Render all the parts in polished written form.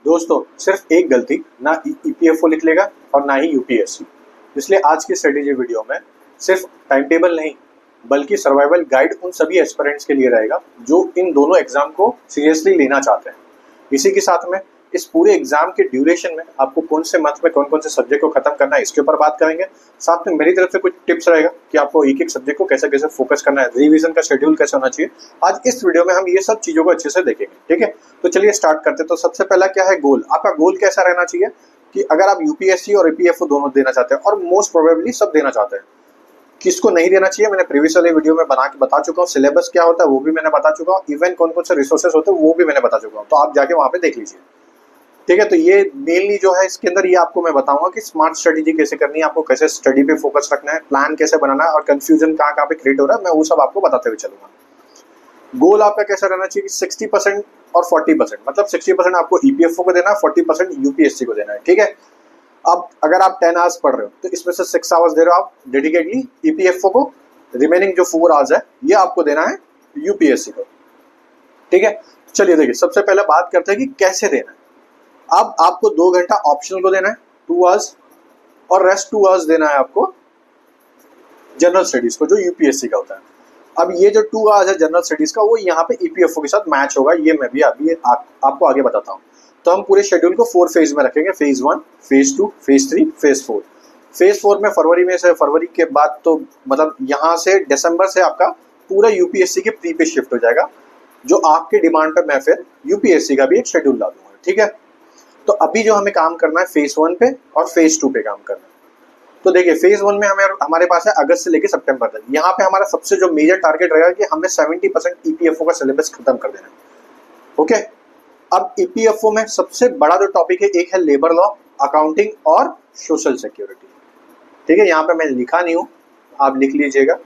दोस्तों सिर्फ एक गलती, ना ईपीएफओ लिख लेगा और ना ही यूपीएससी। इसलिए आज की स्ट्रेटेजी वीडियो में सिर्फ टाइम टेबल नहीं बल्कि सर्वाइवल गाइड उन सभी एस्पिरेंट्स के लिए रहेगा जो इन दोनों एग्जाम को सीरियसली लेना चाहते हैं। इसी के साथ में इस पूरे एग्जाम के ड्यूरेशन में आपको कौन से मंथ में कौन कौन से सब्जेक्ट को खत्म करना है इसके ऊपर बात करेंगे। साथ में मेरी तरफ से कुछ टिप्स रहेगा कि आपको एक एक सब्जेक्ट को कैसे कैसे फोकस करना है, रिवीजन का शेड्यूल कैसे होना चाहिए। आज इस वीडियो में हम ये सब चीजों को अच्छे से देखेंगे, ठीक है। तो चलिए स्टार्ट करते हैं। तो सबसे पहला क्या है, गोल। आपका गोल कैसा रहना चाहिए कि अगर आप यूपीएससी और ईपीएफओ दोनों देना चाहते हैं और मोस्ट प्रोबेबली सब देना चाहते हैं, किसको नहीं देना चाहिए मैंने प्रीवियस वाले वीडियो में बना के बता चुका हूँ। सिलेबस क्या होता है वो भी मैंने बता चुका हूँ, इवन कौन कौन से रिसोर्सेज होते हैं वो भी मैंने बता चुका हूँ, तो आप जाके वहां पे देख लीजिए, ठीक है। तो ये मेनली जो है इसके अंदर ये आपको मैं बताऊंगा कि स्मार्ट स्ट्रेटेजी कैसे करनी है, आपको कैसे स्टडी पे फोकस रखना है, प्लान कैसे बनाना है और कंफ्यूजन कहाँ पे क्रिएट हो रहा है, मैं वो सब आपको बताते हुए चलूंगा। गोल आपका कैसा रहना चाहिए कि 60% और 40%, मतलब 60% आपको ईपीएफओ को देना है, 40% यूपीएससी को देना है, ठीक है। अब अगर आप 10 आवर्स पढ़ रहे हो तो इसमें से 6 आवर्स दे रहे हो आप डेडिकेटली ईपीएफओ को, रिमेनिंग जो 4 आवर्स है ये आपको देना है यूपीएससी को, ठीक है। चलिए देखिए, सबसे पहले बात करते हैं कि कैसे देना है। अब आपको 2 घंटा ऑप्शनल को देना है 2 आवर्स, और रेस्ट 2 आवर्स देना है आपको जनरल स्टडीज को जो यूपीएससी का होता है। अब ये जो 2 आवर्स है जनरल स्टडीज का वो यहाँ पे ईपीएफओ के साथ मैच होगा, ये मैं भी अभी आपको आगे बताता हूँ। तो हम पूरे शेड्यूल को 4 फेज में रखेंगे, phase 1, phase 2, phase 3, phase 4। Phase 4 में फरवरी के बाद तो मतलब यहाँ से दिसंबर से आपका पूरा यूपीएससी के प्री पे शिफ्ट हो जाएगा, जो आपके डिमांड पर मैं फिर यूपीएससी का भी एक शेड्यूल ला दूंगा, ठीक है। तो अभी जो हमें काम करना है फेज 1 पे और फेज 2 पे काम करना है। तो देखिए फेज 1 में हमारे पास है अगस्त से लेकर सितंबर तक। यहाँ पे हमारा सबसे जो मेजर टारगेट रहेगा कि हमें 70% ईपीएफओ का सिलेबस खत्म कर देना है, ओके। अब ईपीएफओ में सबसे बड़ा जो टॉपिक है, एक है लेबर लॉ, अकाउंटिंग और सोशल सिक्योरिटी, ठीक है। यहाँ पे मैं लिखा नहीं हूँ, आप लिख लीजिएगा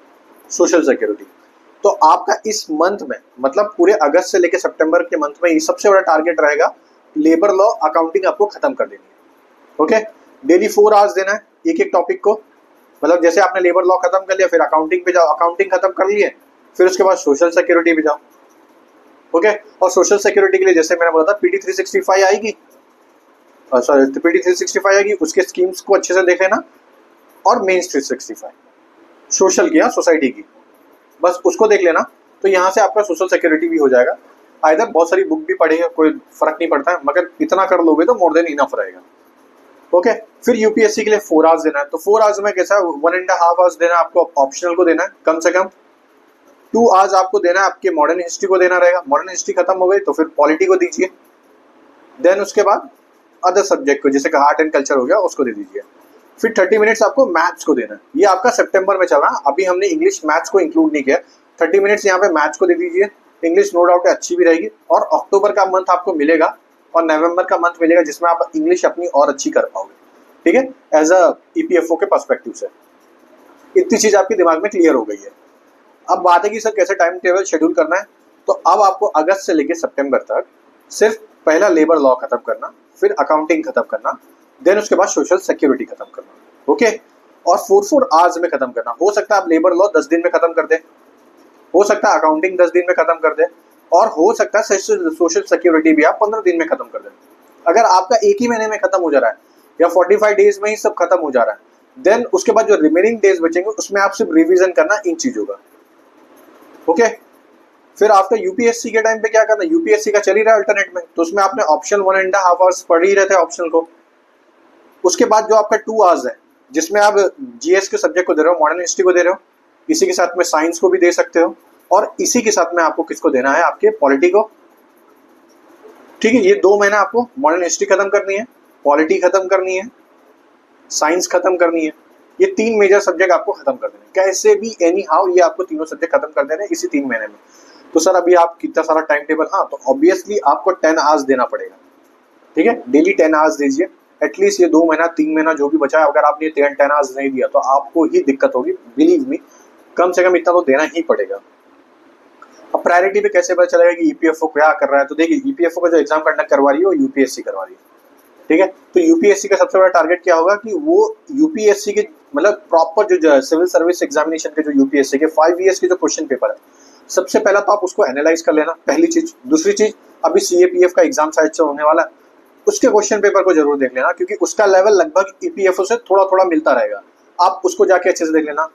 सोशल सिक्योरिटी। तो आपका इस मंथ में मतलब पूरे अगस्त से लेकर सितंबर के मंथ में ये सबसे बड़ा टारगेट रहेगा, लेबर लॉ अकाउंटिंग आपको खत्म कर देनी है, ओके। डेली 4 आवर्स देना है एक एक टॉपिक को, मतलब जैसे आपने लेबर लॉ खत्म कर लिया फिर अकाउंटिंग पे जाओ, अकाउंटिंग खत्म कर लिए फिर उसके बाद सोशल सिक्योरिटी पे जाओ, ओके। और सोशल सिक्योरिटी के लिए जैसे मैंने बोला था पीटी 365 आएगी, सॉरी पीटी 365 आएगी, उसके स्कीम्स को अच्छे से देख लेना, और मेन 365 सोशल की, सोसाइटी की, बस उसको देख लेना। तो यहाँ से आपका सोशल सिक्योरिटी भी हो जाएगा। आइदर बहुत सारी बुक भी पढ़ेगा, कोई फर्क नहीं पड़ता है, मगर इतना कर लोगे तो मोर देन इनफ रहेगा, ओके। फिर यूपीएससी के लिए 4 आवर्स देना है। तो 4 आवर्स में कैसा 1.5 आवर्स देना है आपको ऑप्शनल को देना है, कम से कम 2 आवर्स आपको देना है आपके मॉडर्न हिस्ट्री को देना रहेगा। मॉडर्न हिस्ट्री खत्म हो गई तो फिर पॉलिटी को दीजिए, देन उसके बाद अदर सब्जेक्ट को जैसे कि आर्ट एंड कल्चर हो गया उसको दे दीजिए। फिर 30 मिनट्स आपको मैथ्स को देना है। ये आपका सितंबर में चल रहा है, अभी हमने इंग्लिश मैथ्स को इंक्लूड नहीं किया। 30 मिनट्स यहाँ पे मैथ्स को दे दीजिए। इंग्लिश नो डाउट अच्छी भी रहेगी, और अक्टूबर का मंथ आपको मिलेगा और नवंबर का मंथ मिलेगा जिसमें आप इंग्लिश अपनी और अच्छी कर पाओगे, ठीक है, एज अ ईपीएफओ के पर्सपेक्टिव से। इतनी चीज आपके दिमाग में क्लियर हो गई है। अब बात है कि सर कैसे टाइम टेबल शेड्यूल करना है। तो अब आपको अगस्त से लेकर सितंबर तक सिर्फ पहला लेबर लॉ खत्म करना, फिर अकाउंटिंग खत्म करना, देन उसके बाद सोशल सिक्योरिटी खत्म करना, ओके। और 4 आवर्स में खत्म करना। हो सकता है आप लेबर लॉ 10 दिन में खत्म कर दे, हो सकता है अकाउंटिंग 10 दिन में खत्म कर दे, और हो सकता है सोशल सिक्योरिटी भी आप 15 दिन में खत्म कर दें। अगर आपका एक ही महीने में खत्म हो जा रहा है या 45 डेज में ही सब खत्म हो जा रहा है, देन उसके बाद जो रिमेनिंग डेज बचेंगे उसमें आप सिर्फ रिवीजन करना इन चीजों का, ओके। फिर आफ्टर यूपीएससी के टाइम पे क्या करना, यूपीएससी का चल ही रहा है अल्टरनेट में, तो उसमें आपने ऑप्शनल 1.5 आवर्स पढ़ ही रहते हैं ऑप्शनल को। उसके बाद जो आपका 2 आवर्स है जिसमें आप जीएस के सब्जेक्ट को दे रहे हो, मॉडर्न हिस्ट्री को दे रहे हो, इसी के साथ में साइंस को भी दे सकते हो, और इसी के साथ में आपको किसको देना है, आपके पॉलिटी को, ठीक है। ये 2 महीना आपको मॉडर्न हिस्ट्री खत्म करनी है, पॉलिटी खत्म करनी है, साइंस खत्म करनी है। ये 3 मेजर सब्जेक्ट आपको खत्म कर देने, कैसे भी एनी हाउ ये आपको तीनों सब्जेक्ट खत्म कर देने इसी 3 महीने में। तो सर अभी आप कितना सारा टाइम टेबल, हाँ तो ऑब्वियसली आपको 10 आवर्स देना पड़ेगा, ठीक है। डेली 10 आवर्स दीजिए एटलीस्ट। ये 2 महीना 3 महीना जो भी बचा है, अगर आपने 10 आवर्स नहीं दिया तो आपको ही दिक्कत होगी, बिलीव मी। कम से कम इतना तो देना ही पड़ेगा। अब प्रायोरिटी पे कैसे पता चलेगा कि ईपीएफओ क्या कर रहा है। तो देखिए ईपीएफओ का जो एग्जाम कंडक्ट करवा रही है वो यूपीएससी करवा रही है, ठीक है। तो यूपीएससी का सबसे बड़ा टारगेट क्या होगा कि वो यूपीएससी के मतलब प्रॉपर जो सिविल सर्विस एग्जामिनेशन के जो यूपीएससी के 5 ईयर्स के जो क्वेश्चन पेपर है, सबसे पहला तो आप उसको एनालाइज कर लेना, पहली चीज। दूसरी चीज, अभी सीएपीएफ का एग्जाम शायद से होने वाला है, उसके क्वेश्चन पेपर को जरूर देख लेना, क्योंकि उसका लेवल लगभग ईपीएफओ से थोड़ा थोड़ा मिलता रहेगा। आप उसको जाके अच्छे से देख लेना।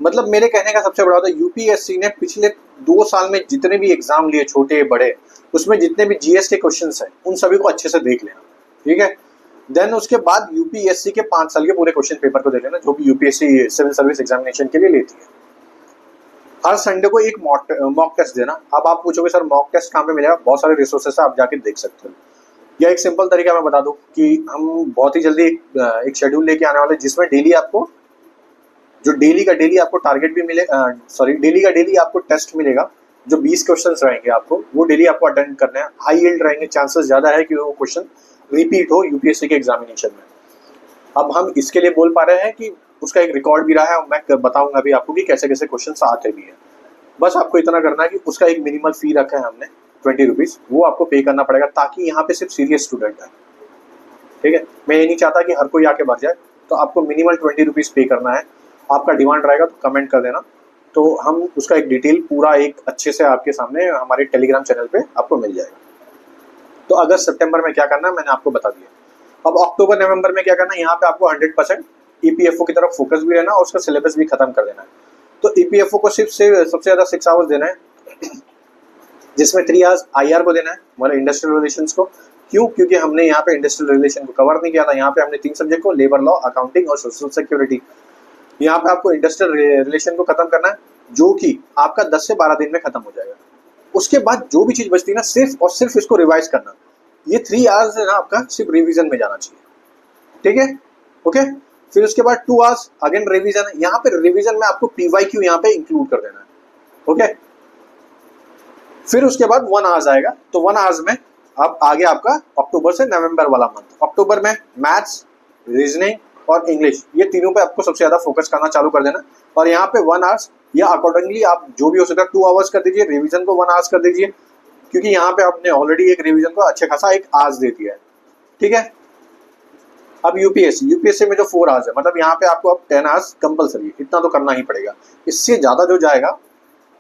मतलब मेरे कहने का सबसे बड़ा होता है, यूपीएससी ने पिछले 2 साल में जितने भी एग्जाम लिए छोटे बड़े, उसमें जितने भी जीएस के क्वेश्चंस हैं उन सभी को अच्छे से देख लेना, ठीक है। देन उसके बाद यूपीएससी के 5 साल के पूरे क्वेश्चन पेपर को देख लेना, जो भी यूपीएससी सिविल सर्विस एग्जामिनेशन के लिए लेती है। हर संडे को एक मॉक टेस्ट देना। अब आप पूछोगे सर मॉक टेस्ट कहाँ पे मिलेगा? बहुत सारे रिसोर्सेस है, आप जाके देख सकते हो। या एक सिंपल तरीका मैं बता दूं कि हम बहुत ही जल्दी एक शेड्यूल लेके आने वाले, जिसमें डेली आपको जो डेली का डेली आपको टारगेट भी मिले, डेली का डेली आपको टेस्ट मिलेगा। जो 20 क्वेश्चंस रहेंगे आपको, वो डेली आपको अटेंड करने हैं। हाई यील्ड रहेंगे, चांसेस ज्यादा है कि वो क्वेश्चन रिपीट हो यूपीएससी के एग्जामिनेशन में। अब हम इसके लिए बोल पा रहे हैं कि उसका एक रिकॉर्ड भी रहा है, और मैं बताऊंगा भी आपको कि कैसे कैसे क्वेश्चन आते भी हैं। बस आपको इतना करना है कि उसका एक मिनिमल फी रखा है हमने 20 रुपीज़, वो आपको पे करना पड़ेगा, ताकि यहाँ पे सिर्फ सीरियस स्टूडेंट है, ठीक है। मैं ये नहीं चाहता कि हर कोई आके भर जाए, तो आपको मिनिमल 20 रुपीज़ पे करना है। आपका डिमांड रहेगा तो कमेंट कर देना, तो हम उसका एक डिटेल पूरा एक अच्छे से आपके सामने हमारे टेलीग्राम चैनल पे आपको मिल जाएगा। तो अगस्त सितंबर में क्या करना है मैंने आपको बता दिया। अब अक्टूबर नवंबर में क्या करना है, यहाँ पे आपको 100% ईपीएफओ की तरफ फोकस भी रहना और उसका सिलेबस भी खत्म कर देना है। तो ईपीएफओ को सिर्फ से सबसे ज़्यादा 6 आवर्स देना है, जिसमें 3 आवर्स आईआर को देना है, मतलब इंडस्ट्रियल रिलेशंस को। क्यों? क्योंकि हमने यहाँ पे इंडस्ट्रियल रिलेशन को कवर नहीं किया था। यहाँ पे हमने 3 सब्जेक्ट को, लेबर लॉ, अकाउंटिंग और सोशल सिक्योरिटी। यहाँ पे आपको इंडस्ट्रियल रिलेशन को खत्म करना है, जो कि आपका 10 से 12 दिन में खत्म हो जाएगा। उसके बाद जो भी चीज बचती है ना, सिर्फ और सिर्फ इसको रिवाइज करना। ये 3 आवर्स है ना आपका सिर्फ रिवीजन में जाना चाहिए, ठीक है, ओके। फिर उसके बाद 2 आवर्स अगेन रिवीजन है। यहाँ पे रिवीजन में आपको पीवाईक्यू यहाँ पे इंक्लूड कर देना है, ओके। फिर उसके बाद 1 आवर्स आएगा, तो 1 आवर्स में अब आगे आपका अक्टूबर से नवंबर वाला मंथ। अक्टूबर में मैथ्स, रीजनिंग और इंग्लिश, ये तीनों पे आपको सबसे ज्यादा फोकस करना चालू कर देना। और यहाँ पे 1 आवर्स या अकॉर्डिंगली आप जो भी हो सकता है 2 आवर्स कर दीजिए, रिवीजन को 1 आवर्स कर दीजिए, क्योंकि यहाँ पे आपने ऑलरेडी एक रिवीजन को अच्छे खासा 1 आवर्स दे दिया है, ठीक है। अब यूपीएससी में जो 4 आवर्स है, मतलब यहाँ पे आपको अब 10 आवर्स कंपलसरी है, इतना तो करना ही पड़ेगा। इससे ज्यादा जो जाएगा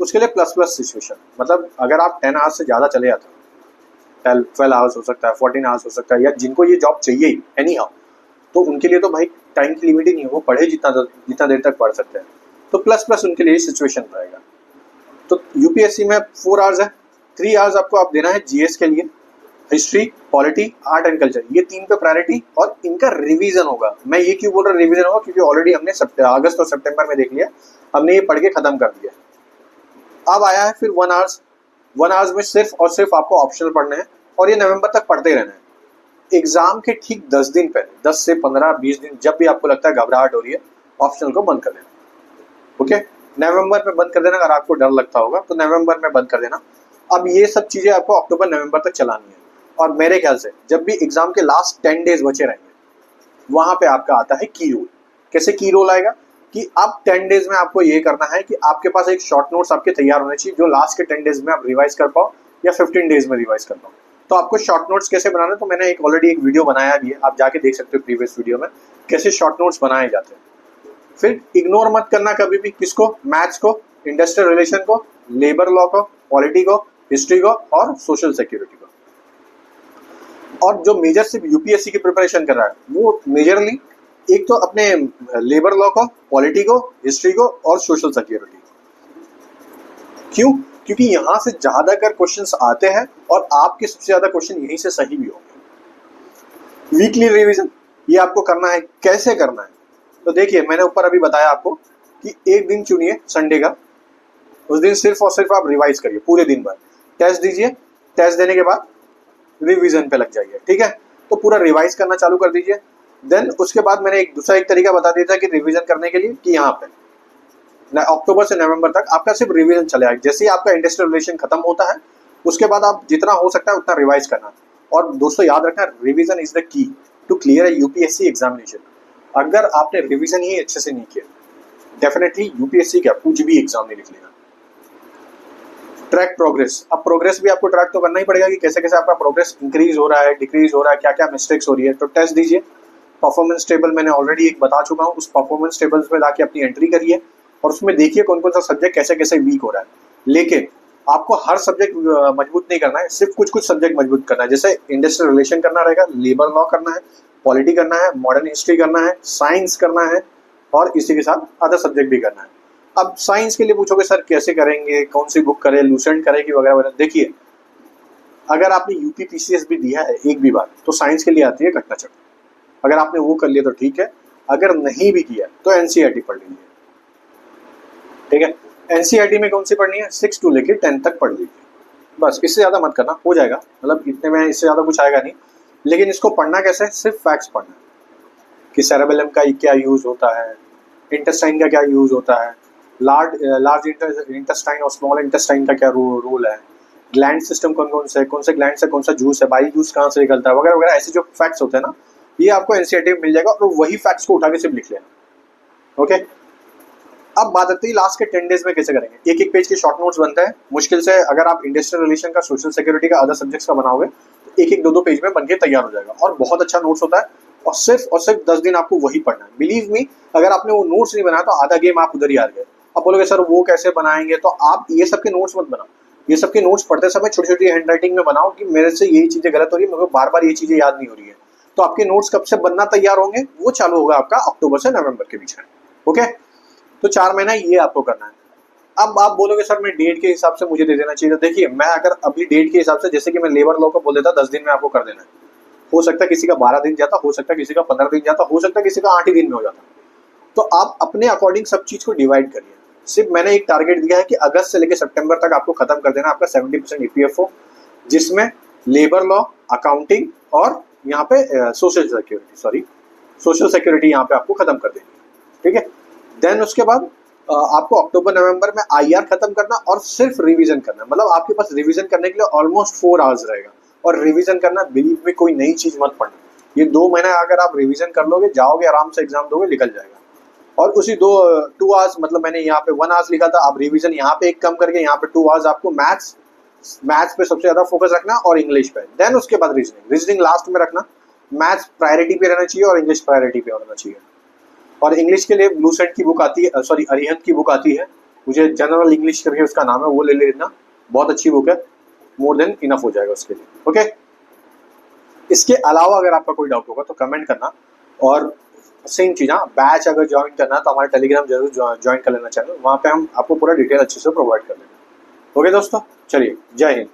उसके लिए प्लस प्लस सिचुएशन, मतलब अगर आप 10 आवर्स से ज्यादा चले जाते हो, 12 आवर्स हो सकता है, 14 आवर्स हो सकता है, या जिनको ये जॉब चाहिए ही एनी हाउ, तो उनके लिए तो भाई टाइम की लिमिट ही नहीं है, वो पढ़े जितना देर तक पढ़ सकते हैं। तो प्लस प्लस उनके लिए सिचुएशन रहेगा। तो यूपीएससी में 4 आवर्स है, 3 आवर्स आपको आप देना है जीएस के लिए, history, polity, art and culture, ये 3 पे प्रायोरिटी, और इनका रिवीजन होगा। मैं ये क्यों बोल रहा हूँ रिवीजन होगा, क्योंकि ऑलरेडी हमने अगस्त और सितंबर में देख लिया, हमने ये पढ़ के खत्म कर दिया। अब आया है फिर 1 आवर्स। 1 आवर्स में सिर्फ और सिर्फ आपको ऑप्शनल पढ़ने हैं, और ये नवंबर तक पढ़ते रहना है। एग्जाम के ठीक 10 दिन पहले, 10 से 15-20 दिन, जब भी आपको लगता है घबराहट हो रही है, ऑप्शनल को बंद कर देना, ओके। नवंबर में बंद कर देना, अगर आपको डर लगता होगा तो नवंबर में बंद कर देना। अब ये सब चीजें आपको अक्टूबर नवंबर तक चलानी है। और मेरे ख्याल से जब भी एग्जाम के लास्ट 10 डेज बचे रहेंगे, वहां पे आपका आता है की रोल। कैसे की रोल आएगा कि अब 10 डेज में आपको ये करना है कि आपके पास एक शॉर्ट नोट्स आपके तैयार होने चाहिए, जो लास्ट के 10 डेज में आप रिवाइज कर पाओ, या 15 डेज में रिवाइज कर पाओ। तो आपको शॉर्ट नोट्स कैसे बनाना है, तो मैंने ऑलरेडी एक वीडियो बनाया भी है, आप जाके देख सकते हो प्रीवियस वीडियो में, कैसे शॉर्ट नोट्स बनाए जाते हैं। फिर इग्नोर मत करना कभी भी किसको, मैथ्स को, इंडस्ट्रियल रिलेशन को, लेबर लॉ को, पॉलिटी को, हिस्ट्री को और सोशल सिक्योरिटी को। और जो मेजर सिर्फ यूपीएससी की प्रिपरेशन कर रहा है, वो मेजरली एक तो अपने लेबर लॉ को, पॉलिटी को, हिस्ट्री को और सोशल सिक्योरिटी। क्यों? क्योंकि यहां से ज्यादातर क्वेश्चंस आते हैं, और आपके सबसे ज्यादा क्वेश्चन यहीं से सही भी होंगे। वीकली रिवीजन ये आपको करना है। कैसे करना है, तो देखिए मैंने ऊपर अभी बताया आपको कि एक दिन चुनिए संडे का, उस दिन सिर्फ और सिर्फ आप रिवाइज करिए पूरे दिन भर, टेस्ट दीजिए, टेस्ट देने के बाद रिवीजन पे लग जाइए, ठीक है। तो पूरा रिवाइज करना चालू कर दीजिए। देन उसके बाद मैंने एक तरीका बता दिया था कि रिवीजन करने के लिए, कि यहाँ पे अक्टूबर से नवंबर तक आपका सिर्फ रिवीजन चलेगा। जैसे ही आपका इंडस्ट्रियल रिलेशन खत्म होता है, उसके बाद आप जितना हो सकता है उतना रिवाइज करना। और दोस्तों याद रखना, revision is the key to clear a UPSC examination. अगर आपने रिवीजन ही अच्छे से नहीं किया, डेफिनेटली यूपीएससी क्या कुछ भी एग्जाम नहीं लिख लेगा। ट्रैक प्रोग्रेस, अब प्रोग्रेस भी आपको ट्रैक तो करना ही पड़ेगा कि कैसे कैसे आपका प्रोग्रेस इंक्रीज हो रहा है, डिक्रीज हो रहा है, क्या क्या मिस्टेक्स हो रही है। तो टेस्ट दीजिए। परफॉर्मेंस टेबल मैंने ऑलरेडी एक बता चुका हूँ, उस परफॉर्मेंस टेबल्स में जाके अपनी एंट्री करिए, और उसमें देखिए कौन कौन सा सब्जेक्ट कैसे कैसे वीक हो रहा है। लेकिन आपको हर सब्जेक्ट मजबूत नहीं करना है, सिर्फ कुछ कुछ सब्जेक्ट मजबूत करना है। जैसे इंडस्ट्रियल रिलेशन करना रहेगा, लेबर लॉ करना है, पॉलिटी करना है, मॉडर्न हिस्ट्री करना है, साइंस करना है और इसी के साथ अदर सब्जेक्ट भी करना है। अब साइंस के लिए पूछोगे सर कैसे करेंगे, कौन सी बुक करें, लूसेंट करें कि वगैरह वगैरह। देखिए, अगर आपने यूपी पीसीएस भी दिया है एक भी बार तो साइंस के लिए आती है घटना चक्र, अगर आपने वो कर लिया तो ठीक है, अगर नहीं भी किया तो एनसीईआरटी पढ़ लीजिए, ठीक है। एनसीईआरटी में कौन सी पढ़नी है, 6 to लेकर 10 तक पढ़ लीजिए, बस इससे ज़्यादा मत करना, हो जाएगा, मतलब इतने में इससे ज़्यादा कुछ आएगा नहीं। लेकिन इसको पढ़ना कैसे है, सिर्फ फैक्ट्स पढ़ना है कि सेरेबेलम का क्या यूज़ होता है, इंटेस्टाइन का क्या यूज़ होता है, लार्ज इंटेस्टाइन और स्मॉल इंटेस्टाइन का क्या रोल है, ग्लैंड सिस्टम कौन से ग्लैंड से कौन सा जूस है, बाई जूस कहाँ से निकलता है, वगैरह वगैरह। ऐसे जो फैक्ट्स होते हैं ना, ये आपको एनसीईआरटी में मिल जाएगा और वही फैक्ट्स को उठा के सिर्फ लिख लेना, ओके। अब बात आती है लास्ट के 10 डेज में कैसे करेंगे। एक एक पेज के शॉर्ट नोट्स बनते हैं, मुश्किल से अगर आप इंडस्ट्रियल रिलेशन का, सोशल सिक्योरिटी का, अदर सब्जेक्ट्स का बनाओगे तो एक एक दो पेज में बनके तैयार हो जाएगा और बहुत अच्छा नोट्स होता है। और सिर्फ 10 दिन आपको वही पढ़ना है। बिलीव मी, अगर आपने वो नोट्स नहीं बनाया तो आधा गेम आप उधर ही हार गए। अब बोलोगे सर वो कैसे बनाएंगे, तो आप ये सबके नोट्स मत बनाओ, ये सबके नोट्स पढ़ते समय छोटी छोटी हैंड राइटिंग में बनाओ कि मेरे से यही चीजें गलत हो रही है, मेरे को बार बार ये चीजें याद नहीं हो रही है। तो आपके नोट्स कब से बनना तैयार होंगे, वो चालू होगा आपका अक्टूबर से नवंबर के बीच में, ओके। तो 4 महीना ये आपको करना है। अब आप बोलोगे सर मैं डेट के हिसाब से मुझे दे देना चाहिए, तो देखिए मैं अगर अभी डेट के हिसाब से, जैसे कि मैं लेबर लॉ को बोल देता 10 दिन में आपको कर देना है, हो सकता है किसी का 12 दिन जाता, हो सकता है किसी का 15 दिन जाता, हो सकता है किसी का 8 ही दिन में हो जाता। तो आप अपने अकॉर्डिंग सब चीज को डिवाइड करिए। सिर्फ मैंने एक टारगेट दिया है कि अगस्त से लेकर सितंबर तक आपको खत्म कर देना आपका 70% ईपीएफओ, जिसमें लेबर लॉ, अकाउंटिंग और यहाँ पे सोशल सिक्योरिटी यहाँ पे आपको खत्म कर देनी है, ठीक है। देन उसके बाद आपको अक्टूबर नवंबर में आईआर खत्म करना और सिर्फ रिवीजन करना, मतलब आपके पास रिवीजन करने के लिए ऑलमोस्ट 4 आवर्स रहेगा। और रिवीजन करना, बिलीव में, कोई नई चीज मत पढ़ना। ये 2 महीना अगर आप रिवीजन कर लोगे, जाओगे आराम से एग्जाम दोगे, निकल जाएगा। और उसी 2 आवर्स, मतलब मैंने यहाँ पे 1 आवर्स लिखा था, आप रिवीजन यहाँ पे एक कम करके यहाँ पे 2 आवर्स आपको मैथ्स पे सबसे ज्यादा फोकस रखना और इंग्लिश पे। देन उसके बाद रीजनिंग लास्ट में रखना। मैथ्स प्रायोरिटी पे रहना चाहिए और इंग्लिश प्रायोरिटी पे होना चाहिए। और इंग्लिश के लिए ब्लूसेंट की बुक आती है, सॉरी अरिहंत की बुक आती है, मुझे जनरल इंग्लिश करके उसका नाम है, वो ले लेना, बहुत अच्छी बुक है, मोर देन इनफ हो जाएगा उसके लिए, ओके। इसके अलावा अगर आपका कोई डाउट होगा तो कमेंट करना। और सेम चीज़, हाँ, बैच अगर ज्वाइन करना है तो हमारे टेलीग्राम जरूर ज्वाइन कर लेना चैनल, वहाँ पे हम आपको पूरा डिटेल अच्छे से प्रोवाइड कर देंगे, ओके दोस्तों। चलिए, जय हिंद।